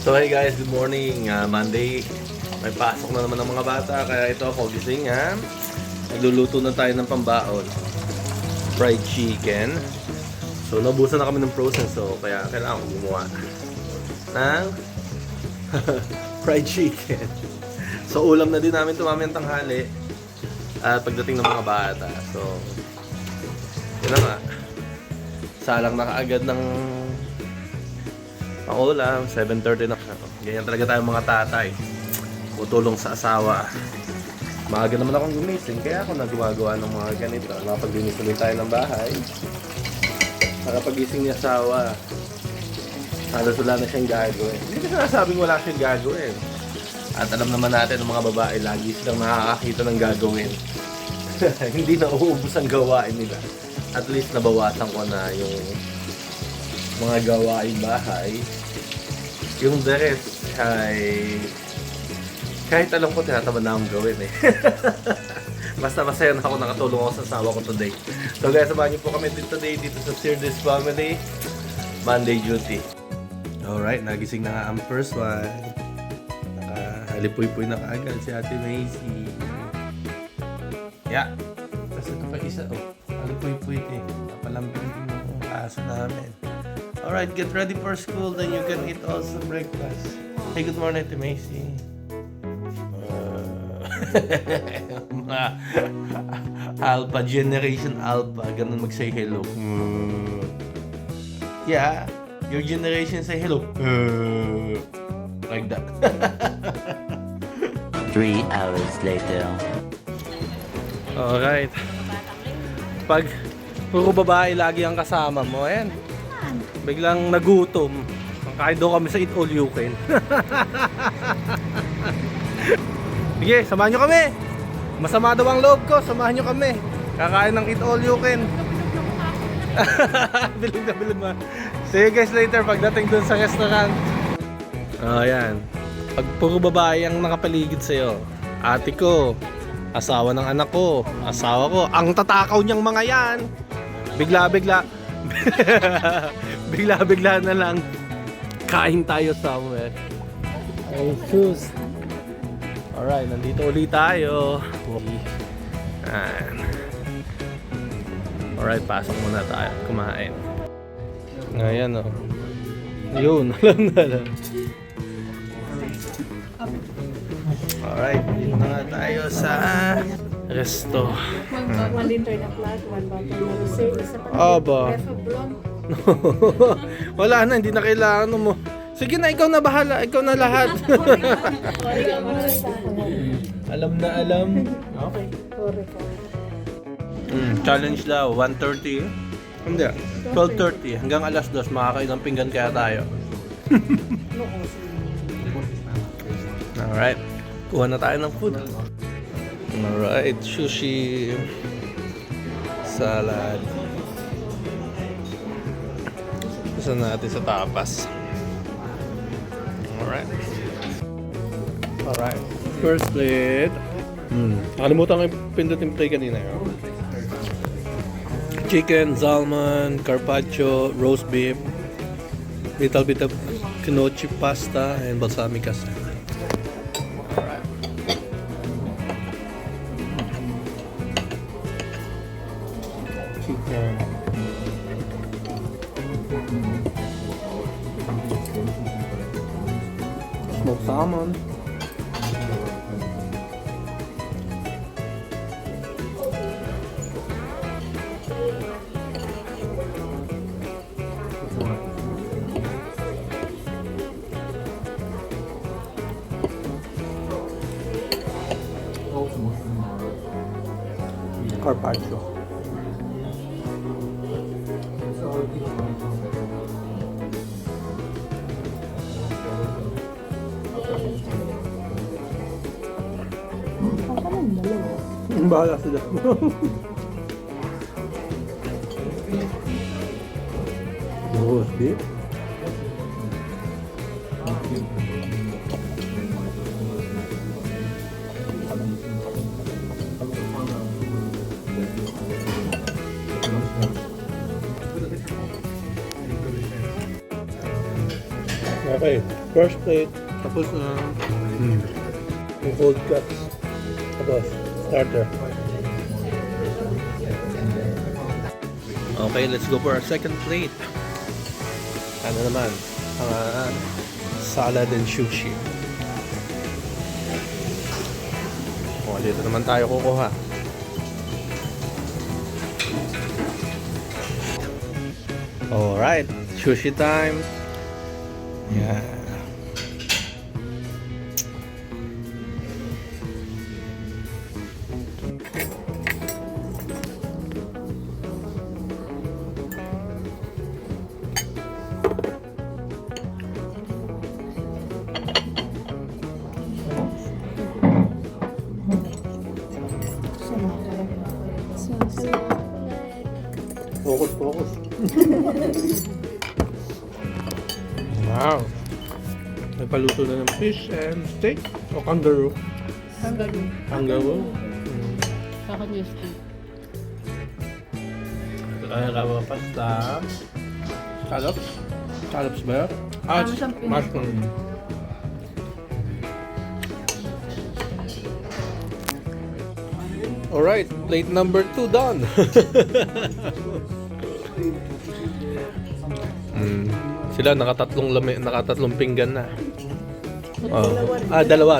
So hey guys, good morning. Monday. May pasok na naman ng mga bata. Kaya ito ako gising ha. Nagluluto na tayo ng pambaon. Fried chicken. So naubusan na kami ng frozen. So kaya kailangan ko gumawa ng fried chicken. So ulam na din namin ito mamayang tanghali. At pagdating ng mga bata. So yun na nga. Salang na kaagad ng ang ulam, 7:30 na. Ganyan talaga tayo mga tatay. Tutulong sa asawa. Maaga naman akong gumising, kaya ako nagumagawa ng mga ganito. Nakapaglinis ulit tayo ng bahay. Nakapagising ni asawa. Halos wala na siyang gagawin. Hindi ko sinasabing wala siyang gagawin. At alam naman natin ng mga babae, lagi silang nakakakita ng gagawin. Hindi na uubos ang gawain nila. At least nabawasan ko na yung mga gawain bahay. Yung the rest ay kahit alam ko tinatamad na akong gawin eh. Basta masaya na ako, nakatulong ako sa asawa ko today. So guys, samahan niyo po kami today dito sa Sirdes Family Monday Duty. Alright, nagising na nga ang first one. Nakahalipuy-puy na kaagad si Ate Macy. Yeah. Tapos ito pa isa, oh. Halipuy-puy eh. Napalambing din yung aso namin. Alright, get ready for school, then you can eat also breakfast. Hey, good morning, Ate Macy. Mga Alpha, Generation Alpha, ganun mag-say hello. Yeah, your generation say hello. Like that. 3 hours later. Alright. Pag puro babae lagi ang kasama mo, ayan. Biglang nagutom. Kain daw kami sa Eat All You Can. Sige, samahan nyo kami. Masama daw ang loob ko, samahan nyo kami. Kakain ng Eat All You Can. Bilog na bilog mo. See you guys later pagdating dun sa restaurant. Ayan. Pag puro babae ang nakapaligid sa'yo, ate ko, asawa ng anak ko, asawa ko, ang tatakaw niyang mga yan. Bigla-bigla. Bigla-bigla na lang kain tayo somewhere. Ay, sus. Alright, nandito ulit tayo. Alright, pasok muna tayo. Kumain. Ayan o. Yun, alam na lang. Alright, dito na nga tayo sa resto. 1 liter na flat, 1 bottle na rosé, isa pa Aba. Refa Blonde. Wala na, hindi na kailangan mo. Sige na, ikaw na bahala. Ikaw na lahat. Alam na alam. Okay. Challenge daw, 1:30. Hindi, 12:30. Hanggang alas 2, makakailang pinggan kaya tayo. Alright. Kuha na tayo ng food. Alright, sushi. Salad. Gusto natin sa tapas. Alright. Alright. First plate. Nakalimutan ko yung pindutin plate kanina. Chicken, salmon, carpaccio, roast beef, little bit of gnocchi pasta, and balsamic castle. Alright. Chicken. Smoked salmon. Carpaccio. Bahala sila. Roast beef. Okay, first plate. Tapos na yung cold cuts. Tapos, starter. Okay, let's go for our second plate. Ano naman? Salad and sushi. O, dito naman tayo kukuha. Alright, sushi time. Yeah. Focus, focus. Wow. Nagpaluto na ng fish and steak o kangaroo. Kangaroo. Kangaroo. Kakanyos ko. Kaya kawa pasta. Scallops. Scallops ba yun? Ano siyang pinag- Mushroom. Alright, plate number 2 done. Sila nakatatlong pinggan na. Oh. Dalawa.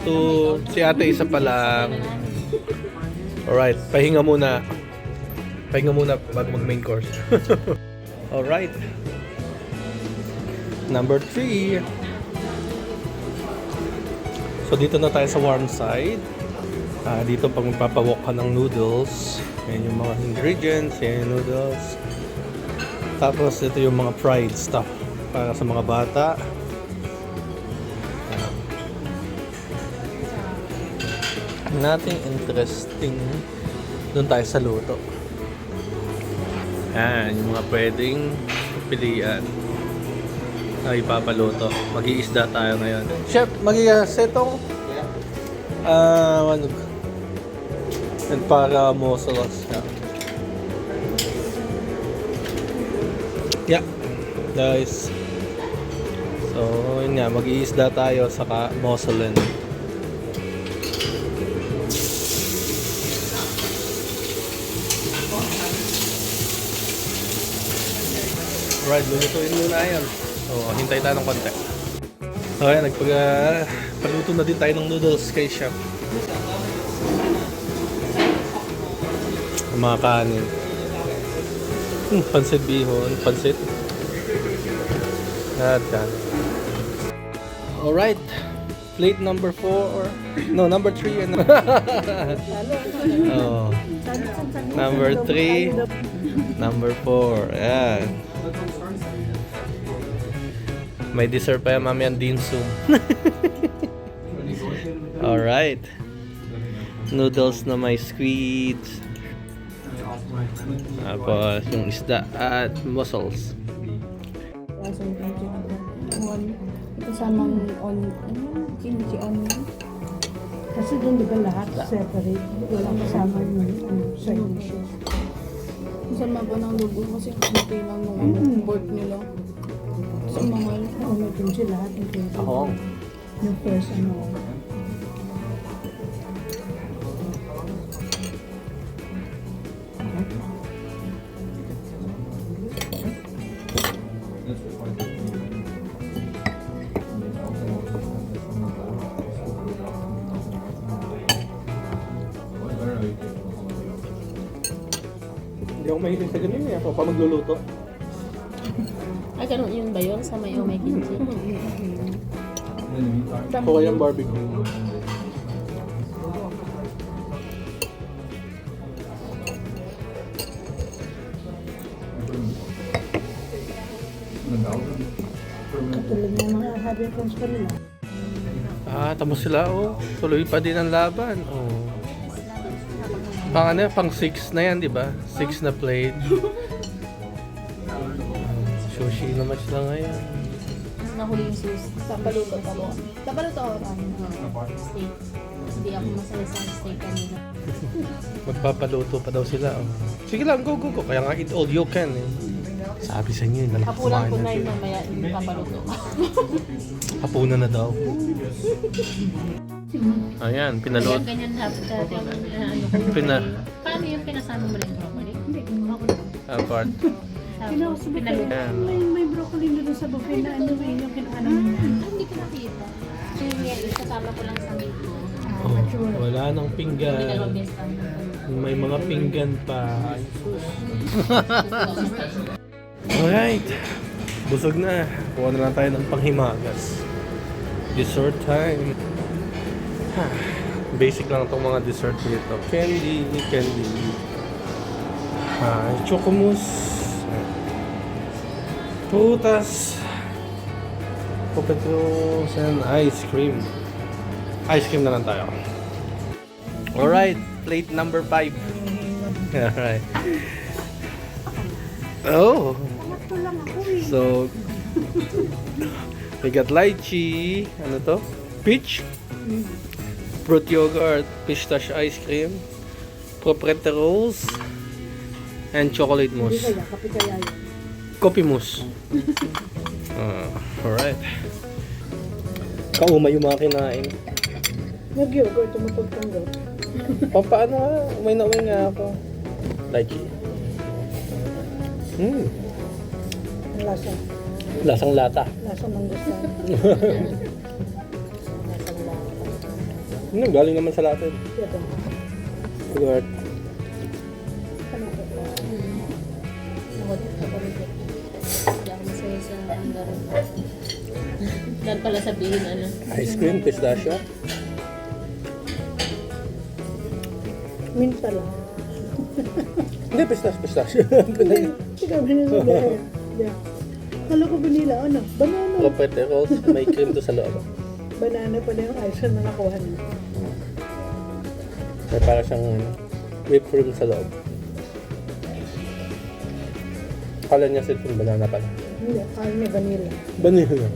So, si ate isa pa lang. Alright, pahinga muna bago mag main course. Alright. Number 3. So, dito na tayo sa warm side. Dito pag magpapawok ka ng noodles, yan yung mga ingredients, yan yung noodles. Tapos ito yung mga fried stuff para sa mga bata. Nothing interesting. Doon tayo sa luto. Yan, yung mga pwedeng pilihan na ipapaluto. Mag-iisda tayo ngayon. Chef, mag-iasetong and para mussels. Yeah, guys. So, yun nga, mag-iisda tayo saka mussel. Alright, lulutuin muna yan. So, hintay tayo ng konti. Okay, paluto na din tayo ng noodles kay Chef. Mga kanin. Pansit bihon, pansit. At yan. Alright, plate number 4. No, number 3. Oh. Number 3. Number 4. Ayan. May dessert pa yan, mami, ang dim sum. Alright. Noodles na may squids. Tapos yung isda at mussels. Kasamang kimchi onion. Kasi doon diba lahat separate. Walang kasama yung side dishes. Masama pa ng lugo kasi kunti lang nung pork nila. Sa mahal. Oo, may kimchi lahat. Ako. Yung first Hindi ako mahilig sa ganun eh. Ako pa magluluto. Ay, ganun yun ba yun? Sa may kimchi? Ako kayang barbecue. Katulad ng mga happy friends pa nila. Tapos sila, tuloy pa din ang laban. Pang 6 na yan, di ba? 6 na plate. Sushi naman sila ngayon. Nahuli yung sus. Papaluto ako. Papaluto ako steak. Hindi ako masaya sa steak kanina. Magpapaluto pa daw sila. Sige lang, go. Kaya nga eat all you can eh. Sabi sa inyo, nalang Hapulan ko kumain na na yun siya. mamaya yung papaluto. Hapunan na daw. Ayan, pinalot. Ganyan dapat dati ang ano ko. Paano yung pinasama mo lang yung broccoli? Hindi, kinuha ko lang. Apart. Kinuha ko Tapos sa buffet. pinaluto. May broccoli na doon sa buffet na ano eh, yung kinuha mo. Hindi ko nakita. Yung kasama ko lang sa meat ko. Oh, wala nang pinggan. Pinalobes lang. May mga pinggan pa. Alright. Busog na. Kuha na lang tayo ng panghimagas. Dessert time. Basic lang itong mga dessert dito. Candy. Chocomus. Prutas. Popetos and ice cream. Ice cream na lang tayo. Alright. Plate number 5. Alright. Oh. Ito lang ako eh. So, we got lychee, ano to? Peach, fruit yogurt, pistache ice cream, proprietary rolls, and chocolate Hindi mousse. kaya, kape kaya yun. Coffee mousse. Alright. Kaumay yung mga kinain. Nag-yogurt, tumapagtanggap. Paano nga? Umay na umay nga ako. Lychee. Ang lasa. Lasang lata. Lasa mangustan. Galing naman sa latin. Ito. Yogurt. Ano ko? Hindi ako masaya sa ang laro. Dahil pala sabihin ano. Ice cream, pistachio. Minta lang. Hindi, pistachio. Ikaw binili lahat. Yeah. Kala ko binila, ano? Banana. Proprietary rolls, may cream to sa loob. Banana pala yung ice cream na nakuha niya. May para siyang whipped cream sa loob. Kala niya sitong banana pala. Hindi, kala niya vanilla. Vanilla.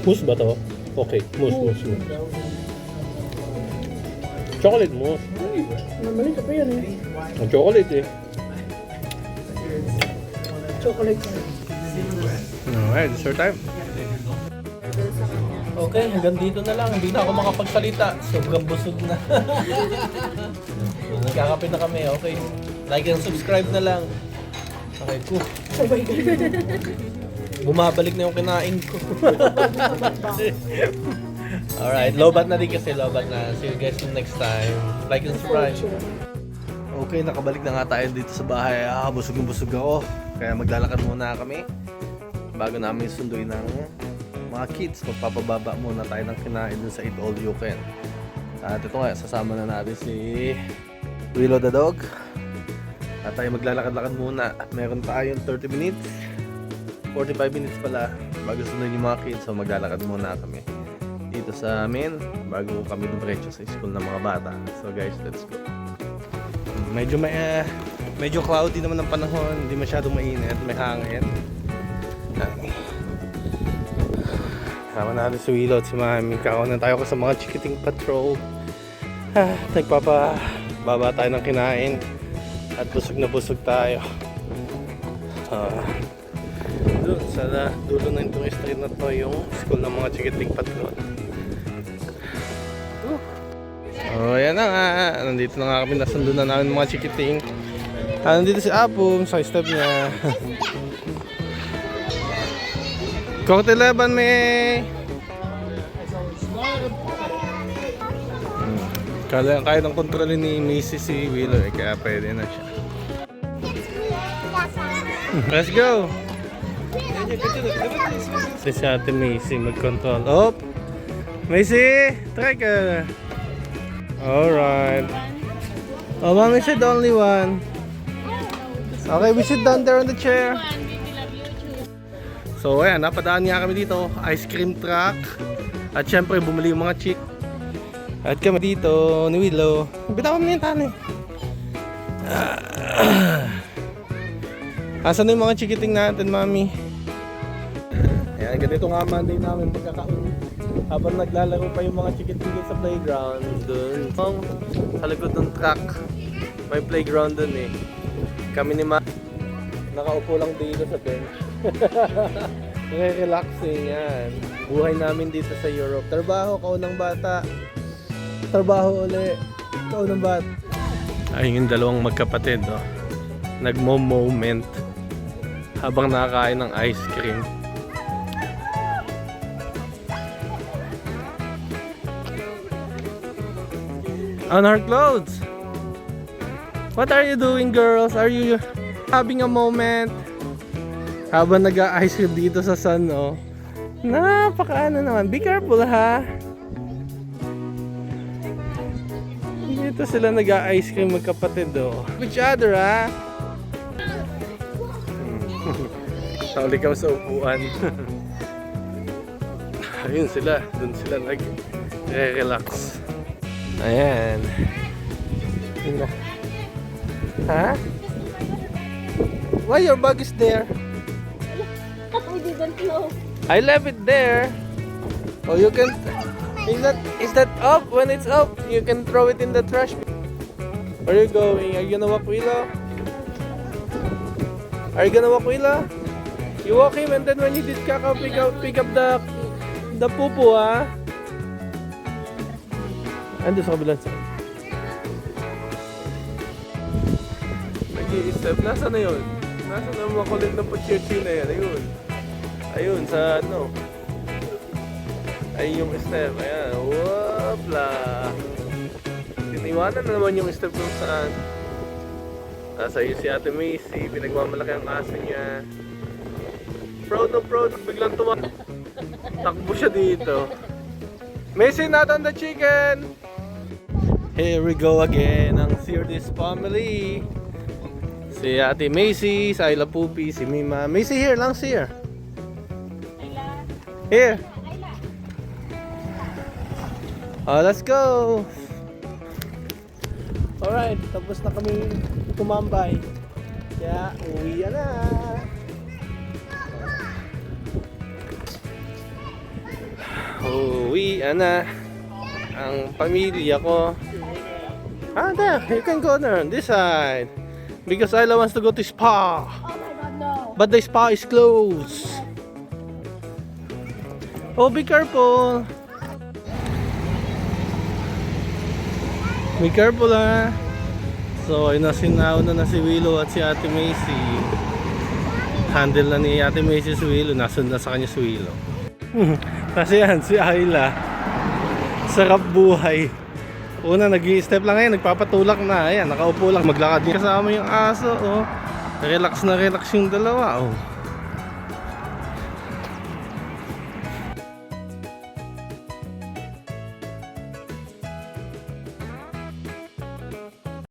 Mousse ba to? Okay, mousse. Chocolate mousse. Normally, ito pa yun eh. Ang chocolate eh. Chocolate na. Alright, dessert time. Okay, hanggang dito na lang. Hindi na ako makapagsalita. Sobrang busog na. So, nagkakape na kami. Okay. Like and subscribe na lang. Okay, cool. Sabay ka. Bumabalik na yung kinain ko. Alright, lobat na din kasi. Lobat na. See you guys next time. Like and subscribe. Okay, nakabalik na nga tayo dito sa bahay. Busog na busog ako. Kaya maglalakad muna kami. Bago namin sunduin ng mga kids, magpapababa muna tayo ng kinain dun sa Eat All You Can. At ito nga, sasama na natin si Willow the Dog. At tayo maglalakad-lakad muna. Meron tayong 30 minutes, 45 minutes pala bago sunduin yung mga kids. So maglalakad muna kami dito sa amin bago kami dumiretso sa school ng mga bata. So guys, let's go. Medyo cloudy naman ang panahon, hindi masyadong mainit, may hangin. Kasama natin si Willow at si Mami. Kakauna tayo sa mga chikiting patrol. Nagpapababa tayo ng kinain at busog na busog tayo. Doon sa dulo na itong street na to yung school ng mga chikiting patrol. Yan na nga. Nandito na nga kami, nasundo na namin mga chikiting. Nandito si Apong sa step niya. Court 11, May! Kaya ng kontrolin ni Mrs. si Willow kaya pwede na siya. Let's go! Si Ate Macy mag-control. Oh! Macy! Try ka! Alright. Oh, Mommy said only one. Okay, we sit down there on the chair. So ayan, napadaan nga kami dito, ice cream truck. At syempre bumili yung mga chick. At kami dito ni Willow. Bitawan mo na yung tali. Asan na yung mga chikiting natin, Mami? Ayan, ganito nga Monday namin pagkakaon. Habang naglalaro pa yung mga chikiting sa playground dun. Sa likod ng truck. May playground dun eh. Kami ni Ma nakaupo lang dito sa bench. Relaxing yan. Buhay namin dito sa Europe. Trabaho, kaunang bata. Trabaho uli. Kaunang bata. Ayun yung dalawang magkapatid, oh. Nagmo-moment habang nakakain ng ice cream. On our clothes. What are you doing, girls? Are you having a moment? Habang nag-ice cream dito sa sun, oh. Napakaano naman. Be careful, ha? Dito sila nag-ice cream magkapatid, oh. Each other, ha? Tawali ka sa upuan. Ayun sila. Doon sila nag-relax. Ayan. Yun na. Ha? Why your bag is there? We didn't know. I left it there. Oh, you can. Is that up? When it's up, you can throw it in the trash. Where are you going? Are you gonna walk Willow? Are you gonna walk Willow? You walk him, and then when you did kaka, pick up the pupu, ha? Ando sa kabilang side. Nag-i-step. Nasaan na yun? Nasaan na makulit na puchichi na yan? Ayun. Ayun, sa ano. Ay yung step. Ayan. Wopla. Tiniwanan na naman yung step kung saan. Nasa iyo si Ate Macy. Pinagmamalaki ang aso niya. Proud na proud. Biglang takbo siya dito. Macy, not on the chicken! Here we go again, ang Sirtis family. Si Ate Macy, si Ayla Pupi, si Mima. Macy, here lang, here. Here. Oh, let's go. Alright, tapos na kami tumambay. Kaya, uwi na. Uwi na ang pamilya ko. There, you can go there on this side. Because Ayla wants to go to spa. Oh my God, no. But the spa is closed. Oh, be careful. Be careful, ha. So, inauna na si Willow at si Ate Macy. Handle na ni Ate Macy si Willow. Nasunod na sa kanya si Willow. Kasi yan, si Ayla. Sarap buhay. Una, nag-i-step lang ngayon, nagpapatulak na. Ayan, nakaupo lang, maglakad din kasama yung aso, oh. Relax na relax yung dalawa, oh.